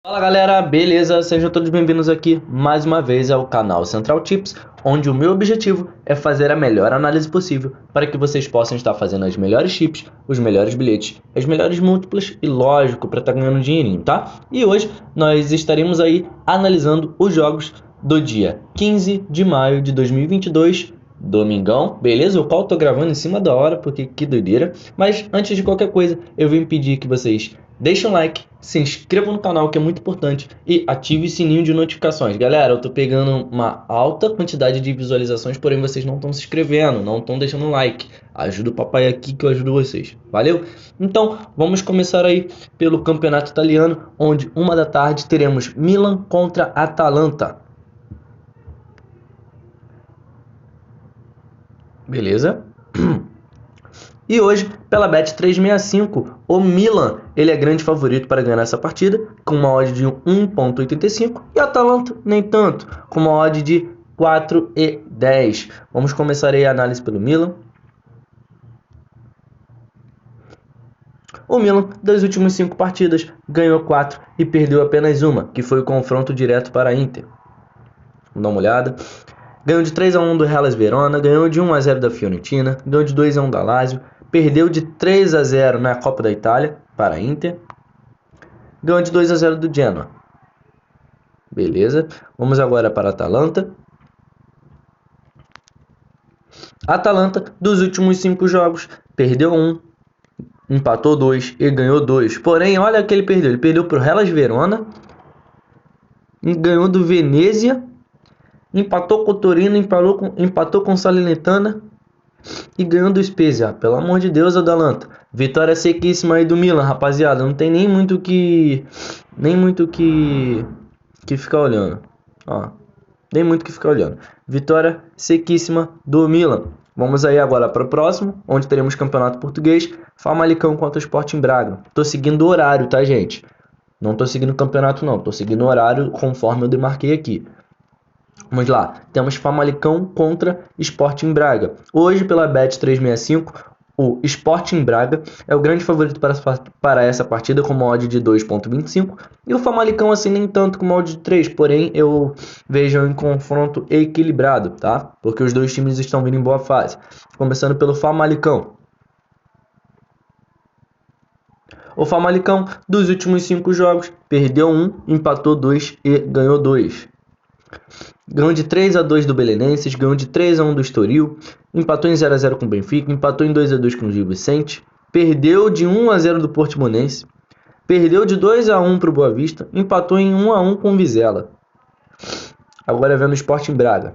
Fala galera, beleza? Sejam todos bem-vindos aqui mais uma vez ao canal Central Tips, onde o meu objetivo é fazer a melhor análise possível para que vocês possam estar fazendo as melhores chips, os melhores bilhetes, as melhores múltiplas e lógico para estar ganhando um dinheirinho, tá? E hoje nós estaremos aí analisando os jogos do dia 15 de maio de 2022, domingão, beleza? O qual eu tô gravando em cima da hora, porque que doideira. Mas antes de qualquer coisa, eu vim pedir que vocês deixem um like, se inscrevam no canal, que é muito importante, e ative o sininho de notificações. Galera, eu tô pegando uma alta quantidade de visualizações, porém vocês não estão se inscrevendo, não estão deixando um like. Ajuda o papai aqui que eu ajudo vocês. Valeu? Então, vamos começar aí pelo campeonato italiano, onde 1 da tarde teremos Milan contra Atalanta. Beleza? E hoje, pela Bet365, o Milan ele é grande favorito para ganhar essa partida, com uma odd de 1,85 e a Atalanta nem tanto, com uma odd de 4,10. Vamos começar aí a análise pelo Milan. O Milan, das últimas 5 partidas, ganhou 4 e perdeu apenas uma, que foi o confronto direto para a Inter. Vamos dar uma olhada. Ganhou de 3-1 do Hellas Verona, ganhou de 1-0 da Fiorentina, ganhou de 2-1 da Lazio, perdeu de 3-0 na Copa da Itália para a Inter, ganhou de 2-0 do Genoa. Beleza, vamos agora para a Atalanta. A Atalanta, dos últimos 5 jogos, perdeu 1, empatou 2 e ganhou 2. Porém, olha o que ele perdeu. Ele perdeu para o Hellas Verona, ganhou do Venezia, empatou com o Torino, empatou com o Salernitana e ganhou do Spezia. Pelo amor de Deus, Atalanta. Vitória sequíssima aí do Milan, rapaziada. Não tem nem muito que ficar olhando. Ó, nem muito que ficar olhando. Vitória sequíssima do Milan. Vamos aí agora para o próximo, onde teremos campeonato português. Famalicão contra o Sporting Braga. Tô seguindo o horário, tá, gente? Não tô seguindo o campeonato, não. Tô seguindo o horário conforme eu demarquei aqui. Vamos lá, temos Famalicão contra Sporting Braga. Hoje, pela Bet365, o Sporting Braga é o grande favorito para essa partida, com uma odd de 2,25. E o Famalicão, assim, nem tanto com uma odd de 3. Porém, eu vejo um confronto equilibrado, tá? Porque os dois times estão vindo em boa fase. Começando pelo Famalicão. O Famalicão, dos últimos 5 jogos, perdeu 1, empatou 2 e ganhou 2. Ganhou de 3-2 do Belenenses, ganhou de 3-1 do Estoril, empatou em 0-0 com o Benfica, empatou em 2-2 com o Gil Vicente, perdeu de 1-0 do Portimonense, perdeu de 2-1 para o Boa Vista, empatou em 1-1 com o Vizela. Agora vendo o Sporting Braga.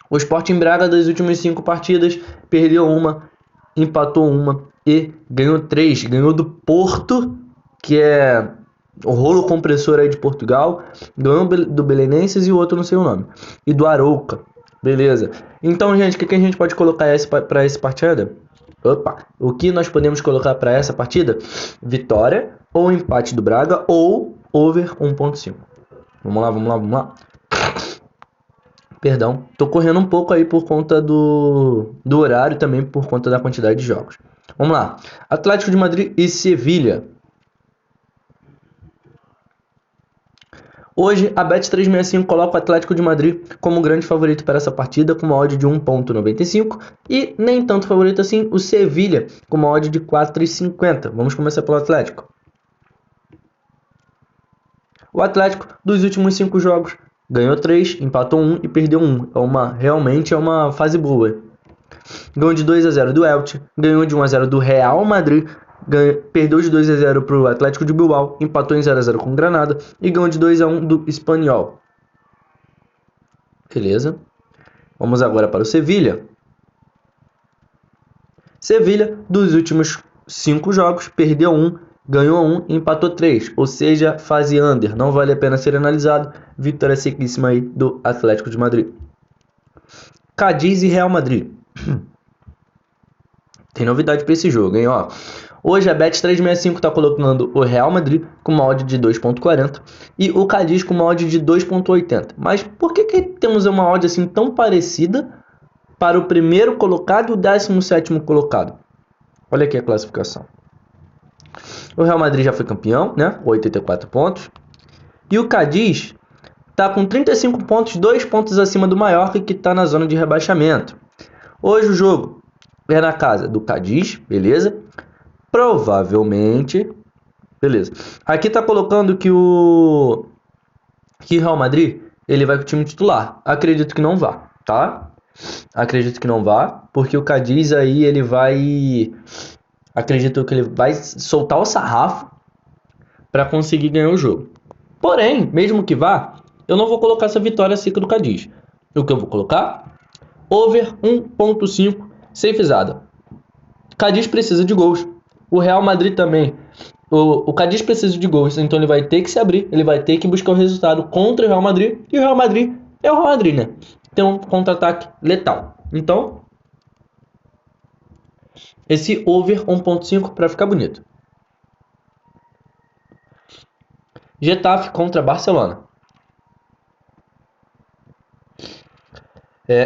O Sporting Braga, das últimas 5 partidas, perdeu 1, empatou 1 e ganhou 3. Ganhou do Porto, que é o rolo compressor aí de Portugal, ganhou do Belenenses e o outro não sei o nome, e do Arouca. Beleza. Então, gente, o que a gente pode colocar para essa partida? O que nós podemos colocar para essa partida? Vitória ou empate do Braga ou over 1,5. Vamos lá. Perdão, tô correndo um pouco aí por conta do horário, também por conta da quantidade de jogos. Vamos lá. Atlético de Madrid e Sevilha. Hoje, a Bet365 coloca o Atlético de Madrid como grande favorito para essa partida, com uma odd de 1,95 e nem tanto favorito assim o Sevilha, com uma odd de 4,50. Vamos começar pelo Atlético. O Atlético, dos últimos 5 jogos, ganhou 3, empatou 1 e perdeu 1. Realmente é uma fase boa. Ganhou de 2-0 do Elche, ganhou de 1-0 do Real Madrid, perdeu de 2-0 para o Atlético de Bilbao, empatou em 0-0 com o Granada e ganhou de 2-1 do Espanyol. Beleza. Vamos agora para o Sevilha. Sevilha, dos últimos 5 jogos, perdeu 1, ganhou 1 e empatou 3. Ou seja, fase under. Não vale a pena ser analisado. Vitória sequíssima aí do Atlético de Madrid. Cádiz e Real Madrid. Tem novidade para esse jogo, hein? Ó, hoje a Bet365 está colocando o Real Madrid com uma odd de 2,40 e o Cádiz com uma odd de 2,80. Mas por que temos uma odd assim tão parecida para o primeiro colocado e o 17º colocado? Olha aqui a classificação. O Real Madrid já foi campeão, né? 84 pontos. E o Cádiz tá com 35 pontos, 2 pontos acima do Mallorca, que tá na zona de rebaixamento. Hoje o jogo é na casa do Cádiz, beleza? Provavelmente, beleza. Aqui tá colocando que o Real Madrid, ele vai com o time titular. Acredito que não vá, tá? Acredito que não vá, porque o Cádiz aí ele vai, acredito que ele vai soltar o sarrafo para conseguir ganhar o jogo. Porém, mesmo que vá, eu não vou colocar essa vitória seca do Cádiz. O que eu vou colocar? Over 1.5 safezada. Cádiz precisa de gols. O Real Madrid também. O Cádiz precisa de gols, então ele vai ter que se abrir, ele vai ter que buscar o resultado contra o Real Madrid. E o Real Madrid é o Real Madrid, né? Tem um contra-ataque letal. Então, esse over 1.5 para ficar bonito. Getafe contra Barcelona.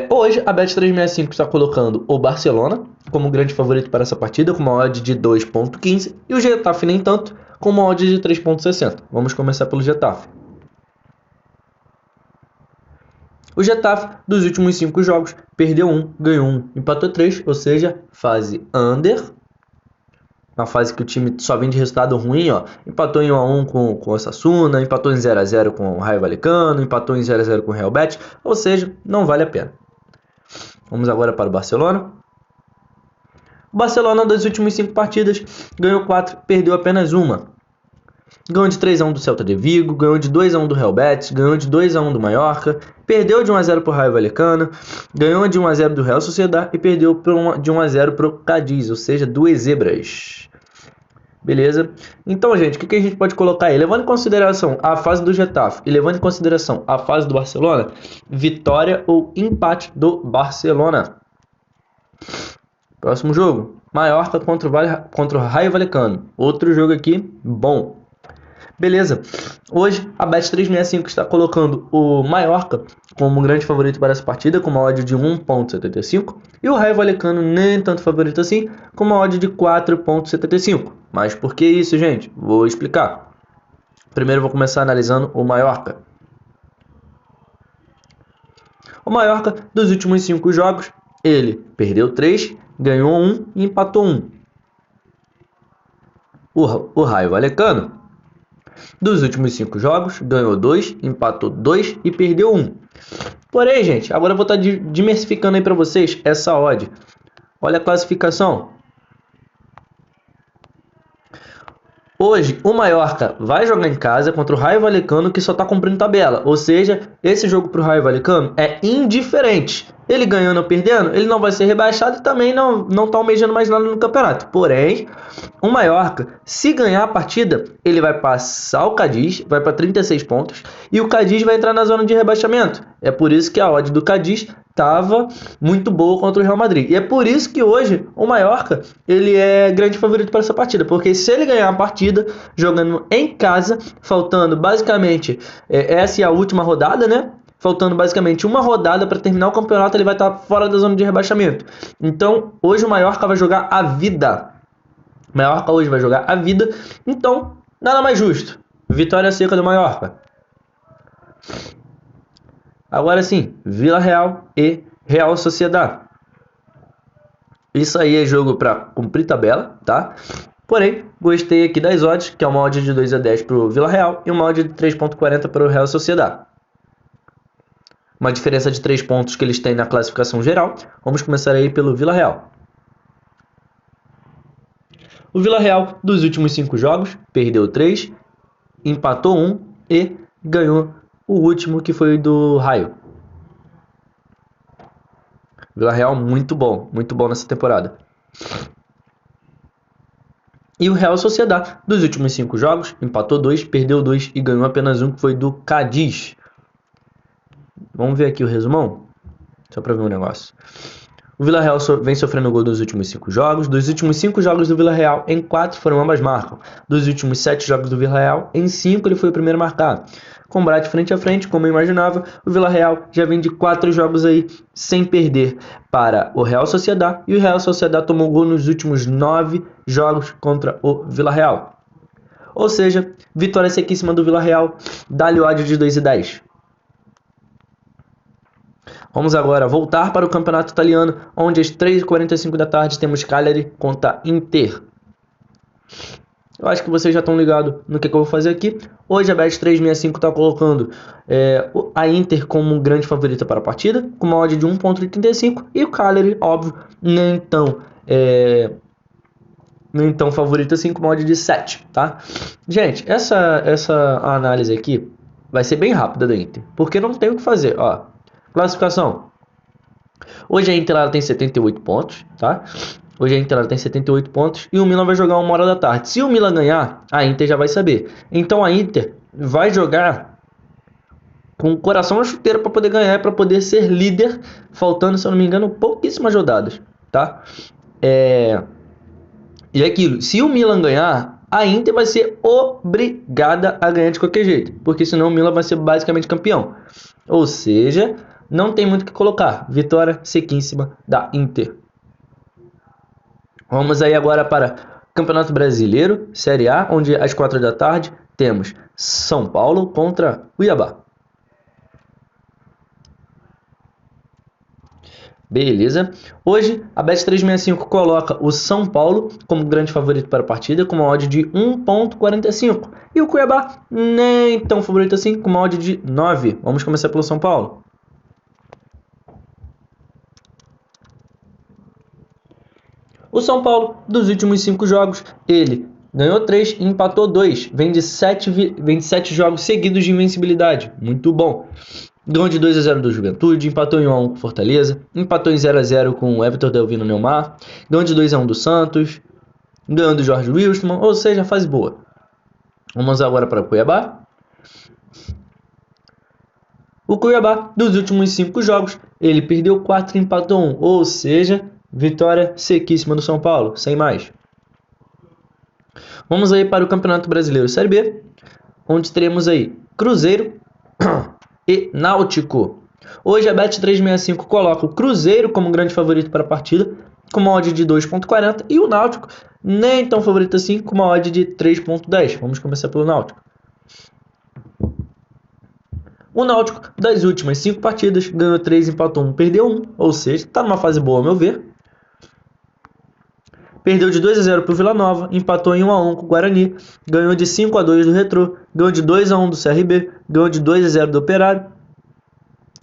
Hoje a Bet365 está colocando o Barcelona como grande favorito para essa partida, com uma odd de 2.15, e o Getafe nem tanto, com uma odd de 3.60. Vamos começar pelo Getafe. O Getafe, dos últimos 5 jogos, perdeu 1, ganhou 1, empatou 3, ou seja, fase under. Uma fase que o time só vem de resultado ruim, ó. Empatou em 1x1 com o Osasuna, empatou em 0x0 com o Rayo Vallecano, empatou em 0x0 com o Real Betis, ou seja, não vale a pena. Vamos agora para o Barcelona. O Barcelona, das últimas 5 partidas, ganhou 4, perdeu apenas uma. Ganhou de 3x1 do Celta de Vigo, ganhou de 2x1 do Real Betis, ganhou de 2x1 do Mallorca, perdeu de 1x0 para o Rayo Vallecano, ganhou de 1x0 do Real Sociedad e perdeu de 1x0 para o Cádiz, ou seja, 2 zebras. Beleza? Então, gente, o que a gente pode colocar aí? Levando em consideração a fase do Getafe e levando em consideração a fase do Barcelona, vitória ou empate do Barcelona. Próximo jogo, Mallorca contra o Rayo Vallecano. Outro jogo aqui, bom. Beleza, hoje a Bet365 está colocando o Mallorca como um grande favorito para essa partida, com uma odd de 1.75, e o Rayo Vallecano nem tanto favorito assim, com uma odd de 4.75. Mas por que isso, gente? Vou explicar. Primeiro vou começar analisando o Mallorca. O Mallorca, dos últimos 5 jogos, ele perdeu 3, ganhou 1 e empatou 1. O Rayo Vallecano, dos últimos 5 jogos, ganhou 2, empatou 2 e perdeu 1. Porém, gente, agora eu vou estar diversificando aí para vocês essa odd. Olha a classificação. Hoje, o Mallorca vai jogar em casa contra o Rayo Vallecano, que só está cumprindo tabela. Ou seja, esse jogo para o Rayo Vallecano é indiferente. Ele ganhando ou perdendo, ele não vai ser rebaixado e também não está almejando mais nada no campeonato. Porém, o Mallorca, se ganhar a partida, ele vai passar o Cádiz, vai para 36 pontos, e o Cádiz vai entrar na zona de rebaixamento. É por isso que a odd do Cádiz estava muito boa contra o Real Madrid. E é por isso que hoje o Mallorca ele é grande favorito para essa partida. Porque se ele ganhar a partida jogando em casa, faltando basicamente, essa é a última rodada, né? Faltando basicamente uma rodada para terminar o campeonato, ele vai estar fora da zona de rebaixamento. Então, hoje o Mallorca vai jogar a vida. O Mallorca hoje vai jogar a vida. Então, nada mais justo. Vitória seca do Mallorca. Agora sim, Vila Real e Real Sociedad. Isso aí é jogo para cumprir tabela, tá? Porém, gostei aqui das odds, que é uma odd de 2/10 para o Vila Real e uma odd de 3.40 para o Real Sociedad. Uma diferença de 3 pontos que eles têm na classificação geral. Vamos começar aí pelo Vila Real. O Vila Real, dos últimos 5 jogos, perdeu 3, empatou 1 e ganhou o último, que foi do Rayo. Vila Real muito bom nessa temporada. E o Real Sociedad, dos últimos 5 jogos, empatou 2, perdeu 2 e ganhou apenas 1, que foi do Cádiz. Vamos ver aqui o resumão, só para ver um negócio. O Vila Real vem sofrendo gol dos últimos 5 jogos. Dos últimos 5 jogos do Vila Real, em 4 foram ambas marcam. Dos últimos 7 jogos do Vila Real, em 5 ele foi o primeiro a marcar. Combate frente a frente, como eu imaginava, o Vila Real já vem de 4 jogos aí sem perder para o Real Sociedad. E o Real Sociedad tomou gol nos últimos 9 jogos contra o Vila Real. Ou seja, vitória sequíssima do Vila Real. Dá-lhe o ódio de 2,10. Vamos agora voltar para o campeonato italiano, onde às 3h45 da tarde temos Cagliari contra Inter. Eu acho que vocês já estão ligados no que eu vou fazer aqui. Hoje a Bet365 está colocando a Inter como grande favorita para a partida, com uma odd de 1,85, e o Cagliari, óbvio, nem tão favorito assim, com uma odd de 7, tá? Gente, essa análise aqui vai ser bem rápida da Inter, porque não tem o que fazer, ó. Classificação. Hoje a Inter ela tem 78 pontos, tá? Hoje a Inter ela tem 78 pontos e o Milan vai jogar 1h da tarde. Se o Milan ganhar, a Inter já vai saber. Então a Inter vai jogar com o coração na chuteira para poder ganhar, para poder ser líder, faltando, se eu não me engano, pouquíssimas rodadas, tá? E aquilo, se o Milan ganhar, a Inter vai ser obrigada a ganhar de qualquer jeito, porque senão o Milan vai ser basicamente campeão. Ou seja, não tem muito o que colocar. Vitória sequíssima da Inter. Vamos aí agora para Campeonato Brasileiro, Série A, onde às 4 da tarde temos São Paulo contra Cuiabá. Beleza. Hoje a Bet365 coloca o São Paulo como grande favorito para a partida, com uma odd de 1,45. E o Cuiabá nem tão favorito assim, com uma odd de 9. Vamos começar pelo São Paulo. O São Paulo, dos últimos 5 jogos, ele ganhou 3 e empatou 2. Vem de 7 jogos seguidos de invencibilidade. Muito bom. Ganhou de 2-0 do Juventude, empatou em 1-1 com Fortaleza, empatou em 0-0 com o Everton Delvino Neymar, ganhou de 2-1 do Santos, ganhou do Jorge Wilstermann, ou seja, fase boa. Vamos agora para o Cuiabá. O Cuiabá, dos últimos 5 jogos, ele perdeu 4 e empatou 1, ou seja, vitória sequíssima do São Paulo, sem mais. Vamos aí para o Campeonato Brasileiro Série B, onde teremos aí Cruzeiro e Náutico. Hoje a Bet365 coloca o Cruzeiro como grande favorito para a partida, com uma odd de 2,40, e o Náutico nem tão favorito assim, com uma odd de 3,10. Vamos começar pelo Náutico. O Náutico, das últimas 5 partidas, ganhou 3, empatou 1, perdeu 1, ou seja, está numa fase boa ao meu ver. Perdeu de 2-0 para o Vila Nova, empatou em 1-1 com o Guarani, ganhou de 5-2 do Retrô, ganhou de 2-1 do CRB, ganhou de 2-0 do Operário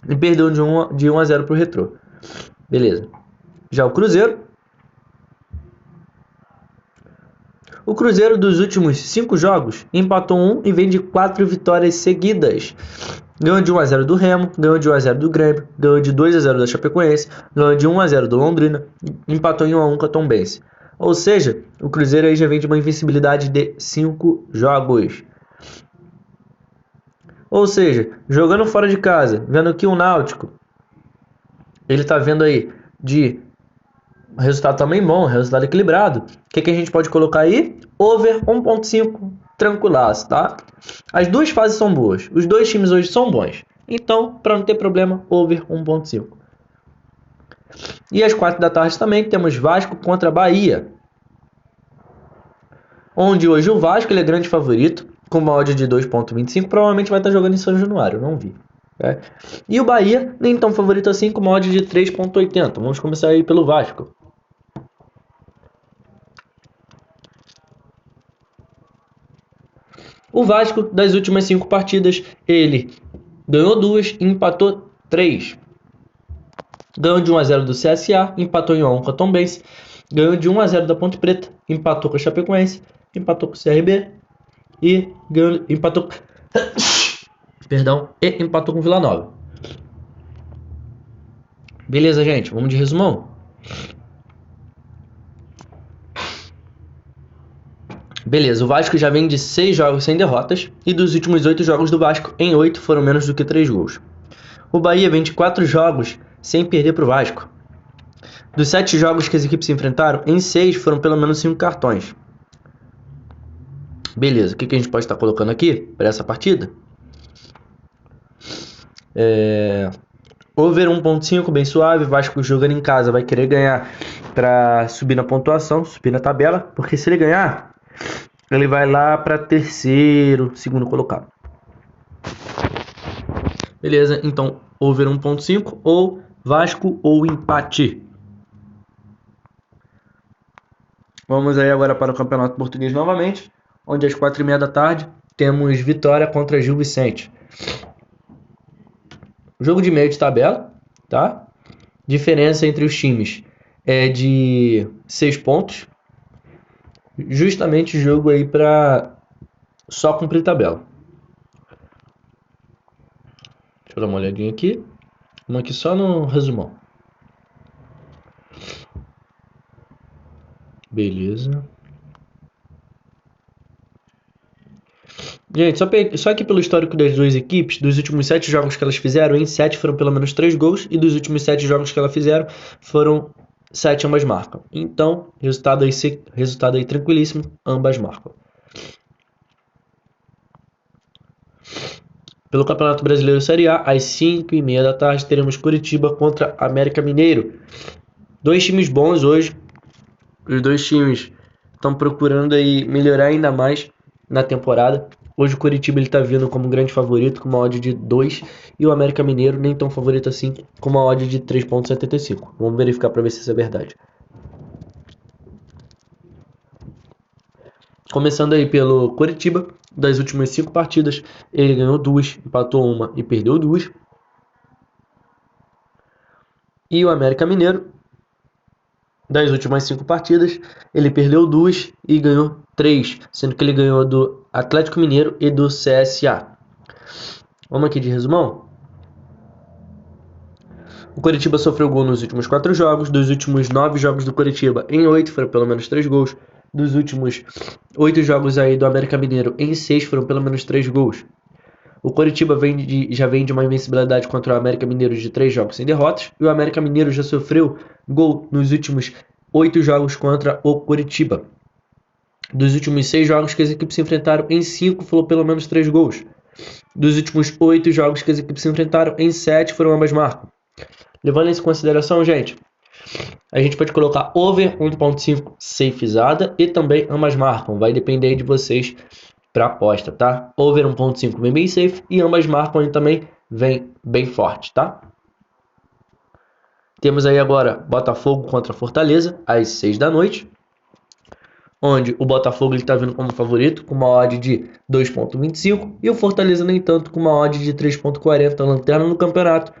e perdeu de 1-0 para o Retrô. Beleza. Já o Cruzeiro, dos últimos 5 jogos, empatou 1 e vem de 4 vitórias seguidas. Ganhou de 1-0 do Remo, ganhou de 1-0 do Grêmio, ganhou de 2-0 da Chapecoense, ganhou de 1-0 do Londrina, empatou em 1-1 com a Tombense. Ou seja, o Cruzeiro aí já vem de uma invencibilidade de 5 jogos. Ou seja, jogando fora de casa, vendo que o Náutico, ele tá vendo aí de resultado também bom, resultado equilibrado. O que a gente pode colocar aí? Over 1,5, tranquilaço, tá? As duas fases são boas, os dois times hoje são bons. Então, para não ter problema, over 1,5. E às 4 da tarde também temos Vasco contra Bahia, onde hoje o Vasco ele é grande favorito, com uma odd de 2,25, provavelmente vai estar jogando em São Januário, não vi. Né? E o Bahia nem tão favorito assim, com uma odd de 3,80. Vamos começar aí pelo Vasco. O Vasco, das últimas 5 partidas, ele ganhou 2 e empatou 3. Ganhou de 1-0 do CSA, empatou em 1-1 com a Tombense, ganhou de 1-0 da Ponte Preta, empatou com a Chapecoense, empatou com o CRB e empatou e empatou com o Vila Nova. Beleza, gente, vamos de resumão. Beleza, o Vasco já vem de 6 jogos sem derrotas e dos últimos 8 jogos do Vasco, em 8 foram menos do que 3 gols. O Bahia vem de 4 jogos sem perder para o Vasco. Dos 7 jogos que as equipes se enfrentaram, em 6 foram pelo menos 5 cartões. Beleza, o que a gente pode estar colocando aqui para essa partida? Over 1,5, bem suave. Vasco jogando em casa vai querer ganhar para subir na pontuação, subir na tabela, porque se ele ganhar, ele vai lá para terceiro, segundo colocado. Beleza, então over 1.5 ou Vasco ou empate. Vamos aí agora para o Campeonato Português novamente, onde às 4h30 da tarde temos Vitória contra Gil Vicente. Jogo de meio de tabela, tá? Diferença entre os times é de 6 pontos. Justamente jogo aí para só cumprir tabela. Deixa eu dar uma olhadinha aqui. Vamos aqui só no resumão. Beleza. Gente, só aqui pelo histórico das duas equipes, dos últimos 7 jogos que elas fizeram, em 7 foram pelo menos 3 gols, e dos últimos 7 jogos que elas fizeram, foram 7 ambas marcam. Então, resultado aí tranquilíssimo, ambas marcam. Pelo Campeonato Brasileiro Série A, às 5h30 da tarde, teremos Curitiba contra América Mineiro. Dois times bons hoje. Os dois times estão procurando aí melhorar ainda mais na temporada. Hoje o Curitiba está vindo como grande favorito, com uma odd de 2. E o América Mineiro nem tão favorito assim, com uma odd de 3.75. Vamos verificar para ver se isso é verdade. Começando aí pelo Curitiba, das últimas 5 partidas, ele ganhou 2, empatou 1 e perdeu 2. E o América Mineiro, das últimas 5 partidas, ele perdeu 2 e ganhou 3, sendo que ele ganhou do Atlético Mineiro e do CSA. Vamos aqui de resumão. O Curitiba sofreu gol nos últimos 4 jogos. Dos últimos 9 jogos do Curitiba, em 8 foram pelo menos 3 gols. Dos últimos 8 jogos aí do América Mineiro, em 6 foram pelo menos 3 gols. O Curitiba já vem de uma invencibilidade contra o América Mineiro de 3 jogos sem derrotas. E o América Mineiro já sofreu gol nos últimos 8 jogos contra o Curitiba. Dos últimos 6 jogos que as equipes se enfrentaram, em 5 foram pelo menos 3 gols. Dos últimos 8 jogos que as equipes se enfrentaram, em 7 foram ambas marcas. Levando isso em consideração, gente, a gente pode colocar over 1.5 safezada e também ambas marcam. Vai depender de vocês para aposta, tá? Over 1.5 vem bem safe e ambas marcam aí também vem bem forte, tá? Temos aí agora Botafogo contra Fortaleza às 6 da noite, onde o Botafogo está vindo como favorito com uma odd de 2.25 e o Fortaleza nem tanto com uma odd de 3.40, lanterna no campeonato.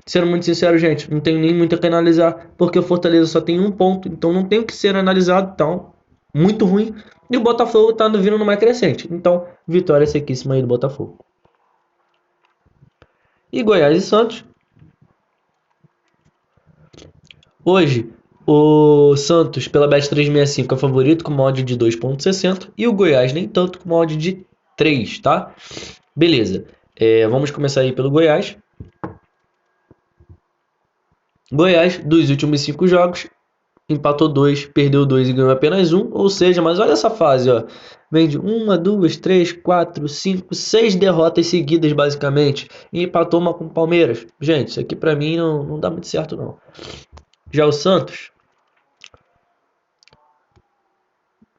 Sendo muito sincero, gente, não tem nem muito o que analisar, porque o Fortaleza só tem 1 ponto, então não tem o que ser analisado, então muito ruim. E o Botafogo está vindo numa crescente, então vitória sequíssima aí do Botafogo. E Goiás e Santos. Hoje o Santos pela Bet365 é favorito com uma odd de 2.60 e o Goiás nem tanto com uma odd de 3, tá? Beleza, vamos começar aí pelo Goiás. Goiás, dos últimos 5 jogos, empatou 2, perdeu 2 e ganhou apenas 1. Ou seja, mas olha essa fase, ó. Vem de 1, 2, 3, 4, 5, 6 derrotas seguidas, basicamente. E empatou uma com o Palmeiras. Gente, isso aqui pra mim não dá muito certo, não. Já o Santos.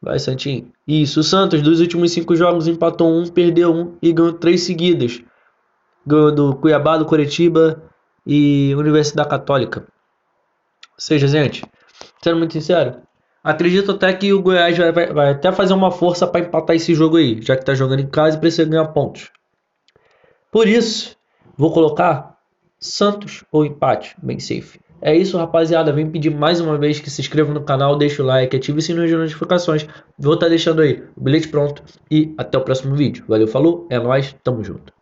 Vai, Santinho. Isso, o Santos, dos últimos 5 jogos, empatou 1, perdeu 1 e ganhou 3 seguidas. Ganhou do Cuiabá, do Coritiba e Universidade Católica. Ou seja, gente, sendo muito sincero, acredito até que o Goiás vai até fazer uma força para empatar esse jogo aí, já que tá jogando em casa e precisa ganhar pontos. Por isso, vou colocar Santos ou empate, bem safe. É isso, rapaziada. Vem pedir mais uma vez que se inscreva no canal, deixa o like, ative o sininho de notificações. Vou estar deixando aí o bilhete pronto e até o próximo vídeo. Valeu, falou, é nóis, tamo junto.